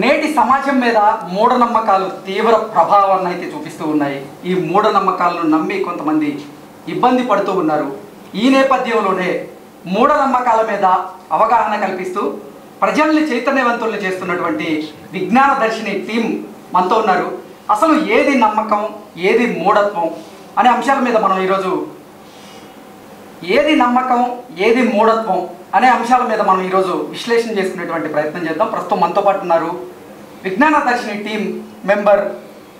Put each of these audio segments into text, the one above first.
నేటి సమాజం మీద మూఢనమ్మకాలు తీవ్ర ప్రభావాన్ని అయితే చూపిస్తూ ఉన్నాయి. ఈ మూఢనమ్మకాలను నమ్మి కొంతమంది ఇబ్బంది పడుతూ ఉన్నారు. ఈ నేపథ్యంలోనే మూఢనమ్మకాల మీద అవగాహన కల్పిస్తూ ప్రజల్ని చైతన్యవంతుల్ని చేస్తున్నటువంటి విజ్ఞాన దర్శిని టీం మనతో ఉన్నారు. అసలు ఏది నమ్మకం, ఏది మూఢత్వం అనే అంశాల మీద మనం ఈరోజు ఏది నమ్మకం, ఏది మూఢత్వం అనే అంశాల మీద మనం ఈరోజు విశ్లేషణ చేసుకునేటువంటి ప్రయత్నం చేద్దాం. ప్రస్తుతం మనతో పాటు ఉన్నారు విజ్ఞాన దర్శిని టీం మెంబర్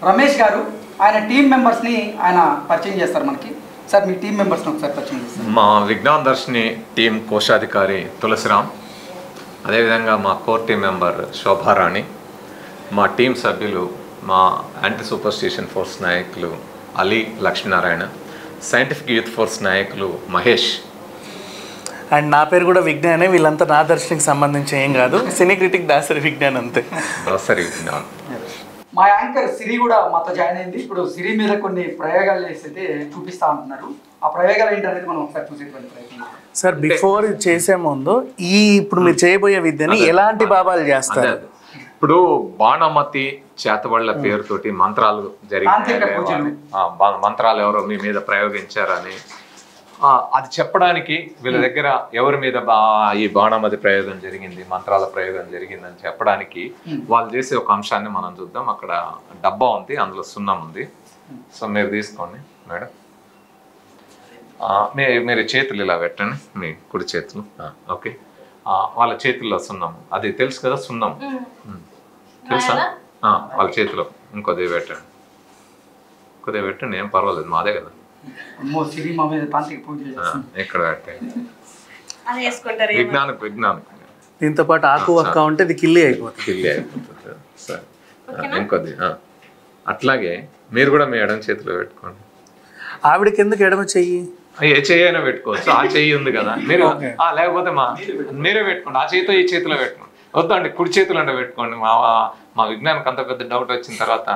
రమేష్ గారు. ఆయన టీం మెంబర్స్ని ఆయన పరిచయం చేస్తారు మనకి. సార్, మీ టీం మెంబర్స్ని ఒకసారి పరిచయం చేస్తారు. మా విజ్ఞాన దర్శిని టీం కోశాధికారి తులసిరామ్, అదేవిధంగా మా కోర్ టీం మెంబర్ శోభారాణి, మా టీం సభ్యులు మా యాంటీ సూపర్ స్టిషన్ ఫోర్స్ నాయకులు Ali Lakshminarayana, scientific youth force నాయకులు మహేష్. అండ్ నా పేరు కూడా విజ్ఞానే. వీళ్ళంతా నా దర్శనికి సంబంధించి ఏం కాదు, సినీ క్రిటిక్ దాసరి విజ్ఞాన్ అంతే. దాసరి విజ్ఞాన్. మా యాంకర్ సిరి కూడా మాతో జాయిన్ అయింది. ఇప్పుడు సిరి మీద కొన్ని ప్రయోగాలు చేసి అయితే చూపిస్తా ఉంటున్నారు. ఆ ప్రయోగాలు ఏంటనేది మనం ఒకసారి చూసేటువంటి ప్రయత్నం. సార్, బిఫోర్ చేసే ముందు ఇప్పుడు మీరు చేయబోయే విద్యని ఎలాంటి బాబాలు చేస్తారు? ఇప్పుడు బాణమతి చేతబళ్ళ పేరుతోటి మంత్రాలు జరిగినాయి, మంత్రాలు ఎవరో మీ మీద ప్రయోగించారని అది చెప్పడానికి వీళ్ళ దగ్గర ఎవరి మీద ఈ బాణమతి ప్రయోగం జరిగింది, మంత్రాల ప్రయోగం జరిగిందని చెప్పడానికి వాళ్ళు చేసే ఒక అంశాన్ని మనం చూద్దాం. అక్కడ డబ్బా ఉంది, అందులో సున్నం ఉంది. సో మీరు తీసుకోండి మేడం. మీరు చేతులు ఇలా పెట్టండి, మీ కుడి చేతులు. ఓకే, వాళ్ళ చేతుల్లో సున్నం, అది తెలుసు కదా సున్నం తెలుసా? వాళ్ళ చేతిలో ఇంకొద్ది పెట్టండి, కొద్దిగా పెట్టండి, ఏం పర్వాలేదు, మాదే కదా. ఇక్కడ పెట్టండి. విజ్ఞానం దీంతో పాటు ఆకు ఒక్క ఉంటే ఇది కిల్లి అయిపోతుంది. సరే, ఇంకొద్ది. అట్లాగే మీరు కూడా మీ ఎడమ చేతిలో పెట్టుకోండి. ఆవిడకి ఎందుకు ఎడమ చెయ్యి? ఏ చెయ్యి అయినా పెట్టుకోవచ్చు, ఆ చెయ్యి ఉంది కదా మీరు. లేకపోతే మీరే పెట్టుకోండి, ఆ చేతితో ఈ చేతిలో పెట్టుకోండి. వద్దండి, కుడి చేతులు అంటే పెట్టుకోండి. మా విజ్ఞానానికి అంత పెద్ద డౌట్ వచ్చిన తర్వాత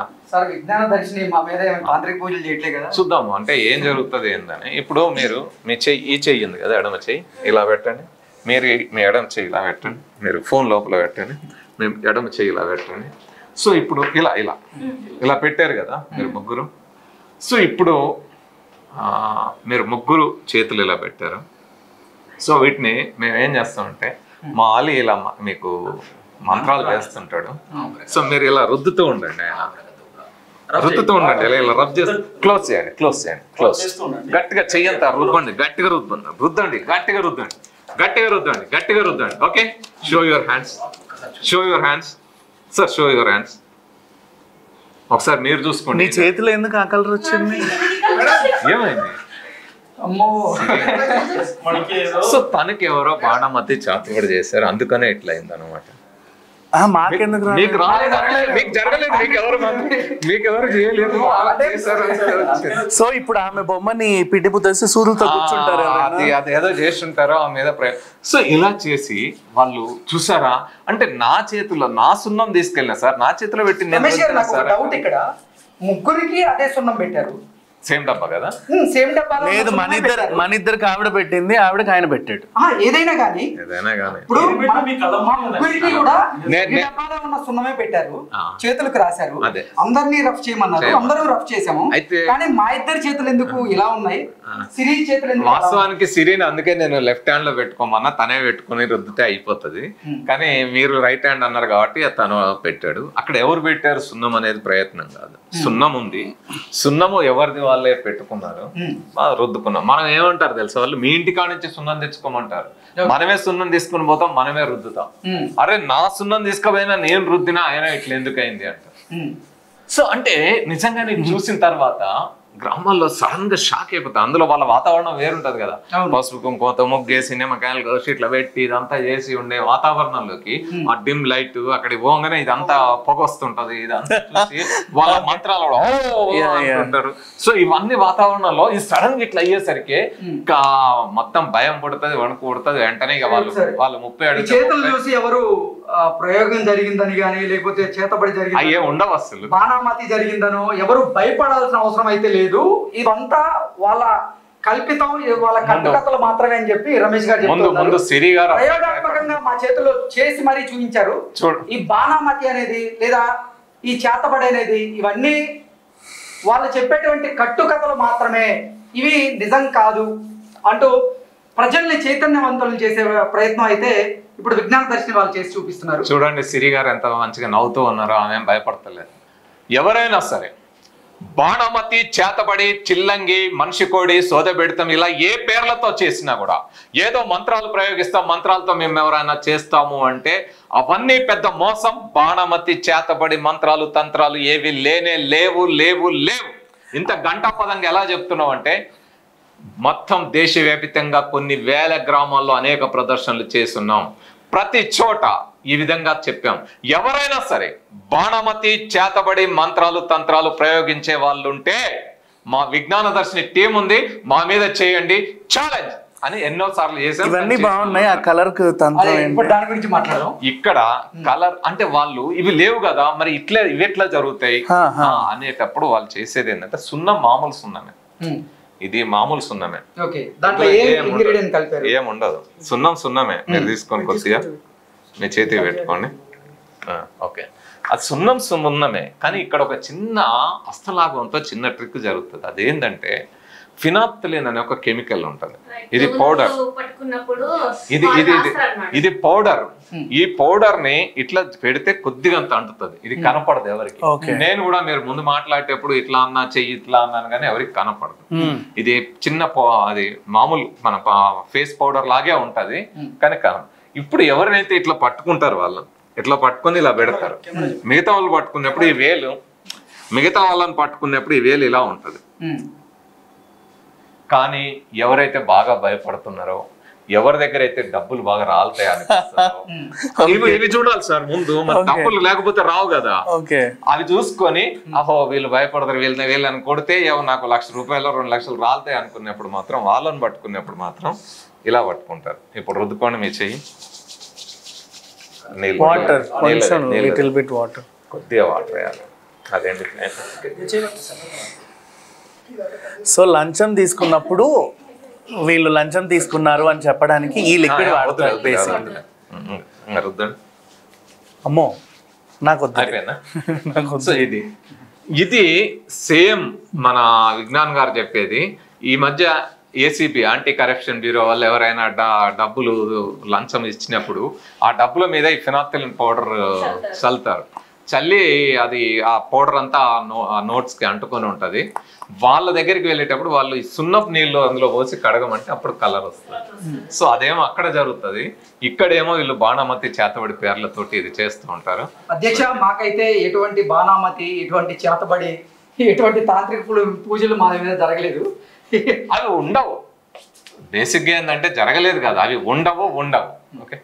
చూద్దాము అంటే ఏం జరుగుతుంది ఏందని. ఇప్పుడు మీరు మీ చెయ్యి, ఈ చెయ్యి ఉంది కదా ఎడమ చెయ్యి, ఇలా పెట్టండి. మీరు మీ ఎడమ చెయ్యి ఇలా పెట్టండి, మీరు ఫోన్ లోపల పెట్టండి, మేము ఎడమ చెయ్యి ఇలా పెట్టండి. సో ఇప్పుడు ఇలా ఇలా ఇలా పెట్టారు కదా మీరు ముగ్గురు. సో ఇప్పుడు మీరు ముగ్గురు చేతులు ఇలా పెట్టారు. సో వీటిని మేము ఏం చేస్తామంటే, మా అలీ ఇలా మీకు మంత్రాలు వేస్తుంటాడు. సో మీరు ఇలా రుద్దుతూ ఉండండి, ఆయన రుద్దుతూ ఉండండి, ఇలా ఇలా రబ్ చేసి క్లోజ్ చేయండి, క్లోజ్ చేయండి, క్లోజ్. గట్టిగా చెయ్యంత రుద్దండి, గట్టిగా రుద్దండి, రుద్దండి, గట్టిగా రుద్దండి, గట్టిగా రుద్దండి, గట్టిగా రుద్దండి. Okay, show your hands, show your hands sir, show your hands. ఒకసారి మీరు చూసుకోండి. నీ చేతిలో ఎందుకు ఆ కలర్ వచ్చింది? ఏమైంది? సో తనకి ఎవరో బాణమతి చాతుబడి చేశారు, అందుకనే ఇట్లా అయింది అనమాట. మాకెందుకు మీకు రాలేదు, మీకు జరగలేదు, మీకెవరు చేయలేదు. సో ఇప్పుడు ఆమె బొమ్మని పిట్టి పుట్టేసి సూర్యులతో కూర్చుంటారు, అది ఏదో చేస్తుంటారో ఆ మీద. సో ఇలా చేసి వాళ్ళు చూసారా అంటే నా చేతిలో నా సున్నం తీసుకెళ్ళినా సార్, నా చేతిలో పెట్టి ఇక్కడ ముగ్గురికి అదే సున్నం పెట్టారు. సేమ్ డబ్బా కదా? సేమ్ డబ్బా లేదు, మన ఇద్దరికి ఆవిడ పెట్టింది, ఆవిడకి ఆయన పెట్టాడు. ఏదైనా కానీ ఇప్పుడు ముగ్గురికి కూడా ఉన్న సున్నమే పెట్టారు, చేతులకు రాశారు, అందరినీ రఫ్ చేయమన్నారు, అందరూ రఫ్ చేసాము. కానీ మా ఇద్దరి చేతులు ఎందుకు ఇలా ఉన్నాయి, సిరి చేతులు ఎందుకు? వాస్తవానికి సిరిని అందుకే నేను లెఫ్ట్ హ్యాండ్ లో పెట్టుకోమన్నా, తనే పెట్టుకుని రుద్దితే అయిపోతుంది. కానీ మీరు రైట్ హ్యాండ్ అన్నారు కాబట్టి తను పెట్టాడు. అక్కడ ఎవరు పెట్టారు సున్నం అనేది ప్రయత్నం కాదు, సున్నం ఉంది. సున్నము ఎవరిది వాళ్ళే పెట్టుకున్నారు, రుద్దుకున్నాం. మనం ఏమంటారు తెలుసా, వాళ్ళు మీ ఇంటికాడ నుంచి సున్నం తెచ్చుకోమంటారు, మనమే సున్నం తీసుకుని పోతాం, మనమే రుద్దుతాం. అరే నా సున్నం తీసుకుపోయినా నేను రుద్దినా ఆయన ఇట్లా ఎందుకు అయింది అంటారు. సో అంటే నిజంగా నేను చూసిన తర్వాత గ్రామాల్లో సడన్ గా షాక్ అయిపోతాయి. అందులో వాళ్ళ వాతావరణం వేరుంటది కదా, పసుపు కుంకుమతో ముగ్గేసి నిమ్మకాయలు కోసి ఇట్లా పెట్టి ఇదంతా చేసి ఉండే వాతావరణంలోకి ఆ డిమ్ లైట్ అక్కడికి పోగానే ఇదంతా పొగ వస్తుంటది, ఇదంతా చూసి వాళ్ళ మంత్రాలు అంటారు. సో ఇవన్నీ వాతావరణంలో ఈ సడన్ గా ఇట్లా అయ్యేసరికి ఇంకా మొత్తం భయం పుడుతుంది, వణుకు పుడుతుంది. వెంటనే ఇక వాళ్ళు 30 అడుగులు చేతులు చూసి ఎవరు ప్రయోగం జరిగిందని కానీ లేకపోతే చేతబడి జరిగింది అయ్యే ఉండవు, అసలు బాణమతి జరిగిందనో ఎవరు భయపడాల్సిన అవసరం అయితే లేదు. ఇదంతా వాళ్ళ కల్పితం, వాళ్ళ కట్టుకథలు మాత్రమే అని చెప్పి రమేష్ గారు ముందు సిరి గారు ప్రయోగాత్మకంగా మా చేతిలో చేసి మరీ చూపించారు. ఈ బాణామతి అనేది లేదా ఈ చేతబడి అనేది ఇవన్నీ వాళ్ళు చెప్పేటువంటి కట్టుకథలు మాత్రమే, ఇవి నిజం కాదు అంటూ ప్రజల్ని చైతన్యవంతులను చేసే ప్రయత్నం అయితే ఇప్పుడు విజ్ఞాన దర్శిని వాళ్ళు చేసి చూపిస్తున్నారు. చూడండి సిరి గారు ఎంత మంచిగా నవ్వుతూ ఉన్నారో, ఆమె భయపడతలేదు. ఎవరైనా సరే బాణమతి, చేతబడి, చిల్లంగి, మనిషి కోడి, సోదబెడతాం ఇలా ఏ పేర్లతో చేసినా కూడా, ఏదో మంత్రాలు ప్రయోగిస్తాం, మంత్రాలతో మేము ఎవరైనా చేస్తాము అంటే అవన్నీ పెద్ద మోసం. బాణమతి, చేతబడి, మంత్రాలు, తంత్రాలు ఏవి లేనే లేవు. ఇంత గంటాపదంగా ఎలా చెప్తున్నావు అంటే, మొత్తం దేశవ్యాప్తంగా కొన్ని వేల గ్రామాల్లో అనేక ప్రదర్శనలు చేస్తున్నాం. ప్రతి చోట ఈ విధంగా చెప్పాం. ఎవరైనా సరే బాణమతి, చేతబడి, మంత్రాలు, తంత్రాలు ప్రయోగించే వాళ్ళు ఉంటే మా విజ్ఞాన దర్శిని టీం ఉంది, మా మీద చేయండి ఛాలెంజ్ అని ఎన్నో సార్లు చేశాం. ఇవన్నీ బాగున్నాయి. ఆ కలర్ దాని గురించి మాట్లాడదాం. ఇక్కడ కలర్ అంటే వాళ్ళు ఇవి లేవు కదా, మరి ఇవి ఎట్లా జరుగుతాయి అనేటప్పుడు వాళ్ళు చేసేది ఏంటంటే, సున్నం మామూలు సున్నమే, ఇది మామూలు సున్నమే, ఏముండదు. సున్నమే. మీరు తీసుకొని కొద్దిగా మీ చేతి పెట్టుకోండి. ఓకే, అది సున్నమే. కానీ ఇక్కడ ఒక చిన్న హస్తలాభంతో చిన్న ట్రిక్ జరుగుతుంది. అదేంటంటే ఫినాప్థలిన్ అనే ఒక కెమికల్ ఉంటుంది. ఇది పౌడర్, ఇది పౌడర్. ఈ పౌడర్ ని ఇట్లా పెడితే కొద్దిగా అంత అంటుతుంది. ఇది కనపడదు ఎవరికి. నేను కూడా మీరు ముందు మాట్లాడేటప్పుడు ఇట్లా అన్నా చెయ్యి ఇట్లా అన్నాను కానీ ఎవరికి కనపడదు. ఇది చిన్న అది మామూలు మన ఫేస్ పౌడర్ లాగే ఉంటది కానీ ఇప్పుడు ఎవరినైతే ఇట్లా పట్టుకుంటారు వాళ్ళు ఇట్లా పట్టుకొని ఇలా పెడతారు. మిగతా వాళ్ళు పట్టుకున్నప్పుడు ఈ వేలు, మిగతా వాళ్ళని పట్టుకున్నప్పుడు ఈ వేలు ఇలా ఉంటది. కానీ ఎవరైతే బాగా భయపడుతున్నారో, ఎవరి దగ్గర అయితే డబ్బులు బాగా రాలుతాయి అనిపిస్తారో, ఇవి చూడాలి సార్ ముందు. మరి డబ్బులు లేకపోతే రావు కదా. అవి చూసుకొని అహో వీళ్ళు భయపడతారు, వీళ్ళని కొడితే నాకు 1,00,000 రూపాయలు 2 లక్షలు రాలుతాయి అనుకున్నప్పుడు మాత్రం, వాళ్ళని పట్టుకున్నప్పుడు మాత్రం ఇలా పట్టుకుంటారు. ఇప్పుడు రుద్దుకోండి మీ చెయ్యి. కొద్దిగా వాటర్ వేయాలి. అదేంటి సో లంచం తీసుకున్నప్పుడు వీళ్ళు లంచం తీసుకున్నారు అని చెప్పడానికి ఈ లిక్విడ్ వాడతారు. అమ్మో నాకు ఇది సేమ్ మన విజ్ఞాన్ గారు చెప్పేది. ఈ మధ్య ఏసీబీ యాంటీ కరప్షన్ బ్యూరో వాళ్ళు ఎవరైనా డబ్బులు లంచం ఇచ్చినప్పుడు ఆ డబ్బుల మీద ఈ ఫినాప్థలిన్ పౌడర్ చల్లుతారు. చల్లి అది ఆ పౌడర్ అంతా ఆ నోట్స్ కి అంటుకొని ఉంటది. వాళ్ళ దగ్గరికి వెళ్ళేటప్పుడు వాళ్ళు ఈ సున్నపు నీళ్ళు అందులో పోసి కడగమంటే అప్పుడు కలర్ వస్తుంది. సో అదేమో అక్కడ జరుగుతుంది. ఇక్కడేమో వీళ్ళు బాణామతి, చేతబడి పేర్లతోటి ఇది చేస్తూ ఉంటారు. అధ్యక్ష, మాకైతే ఎటువంటి బాణామతి, ఎటువంటి చేతబడి, ఎటువంటి తాంత్రిక పూజలు మా మీద జరగలేదు. అవి ఉండవు. బేసిక్గా ఏంటంటే జరగలేదు కదా, అవి ఉండవు. ఓకే.